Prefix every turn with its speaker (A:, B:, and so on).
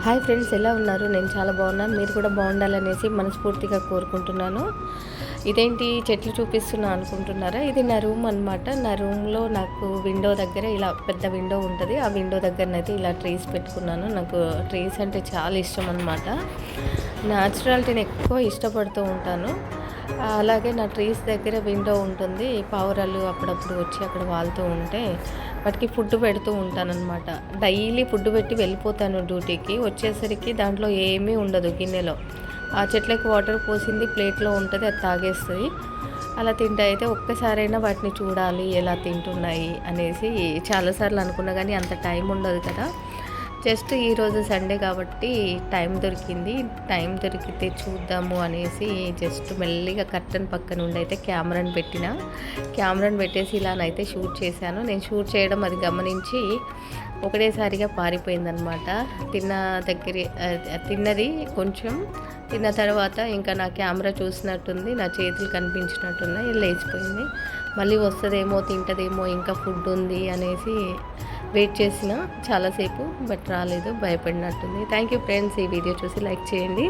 A: Hi friends, ఎలా ఉన్నారు? నేను చాలా బాగున్నాను. మీరు కూడా బాగుండాలనేసి మనస్ఫూర్తిగా కోరుకుంటున్నాను. ఇదేంటి చెట్లు చూపిస్తున్నా అనుకుంటున్నారా? ఇది నా రూమ్ అనమాట. నా రూమ్లో నాకు విండో దగ్గర ఇలా పెద్ద విండో ఉంటుంది. ఆ విండో దగ్గరనైతే ఇలా ట్రీస్ పెట్టుకున్నాను. నాకు ట్రీస్ అంటే చాలా ఇష్టం అనమాట. న్యాచురాలిటీని ఎక్కువ ఇష్టపడుతూ ఉంటాను. అలాగే నా ట్రీస్ దగ్గర విండో ఉంటుంది. పావురాలు అప్పుడప్పుడు వచ్చి అక్కడ వాలుతూ ఉంటే వాటికి ఫుడ్ పెడుతూ ఉంటానన్నమాట. డైలీ ఫుడ్ పెట్టి వెళ్ళిపోతాను డ్యూటీకి. వచ్చేసరికి దాంట్లో ఏమీ ఉండదు గిన్నెలో. ఆ చెట్లకి వాటర్ పోసింది ప్లేట్లో ఉంటుంది, అది తాగేస్తుంది. అలా తింటే అయితే ఒక్కసారైనా వాటిని చూడాలి ఎలా తింటున్నాయి అనేసి చాలాసార్లు అనుకున్నా, కానీ అంత టైం ఉండదు కదా. జస్ట్ ఈరోజు సండే కాబట్టి టైం దొరికితే చూద్దాము అనేసి జస్ట్ మెల్లిగా కర్టన్ పక్క నుండి అయితే కెమెరాని పెట్టేసి ఇలానైతే షూట్ చేశాను. నేను షూట్ చేయడం అది గమనించి ఒకటేసారిగా పారిపోయిందనమాట. తిన్నది కొంచెం తిన్న తర్వాత ఇంకా నా కెమెరా చూసినట్టుంది, నా చేతులు కనిపించినట్టున్నాయి, లేచిపోయింది. మళ్ళీ వస్తుందేమో, తింటదేమో, ఇంకా ఫుడ్ ఉంది అనేసి వెయిట్ చేసిన చాలాసేపు, బట్ రాలేదు, భయపడినట్టుంది. థ్యాంక్ యూ ఫ్రెండ్స్, ఈ వీడియో చూసి లైక్ చేయండి.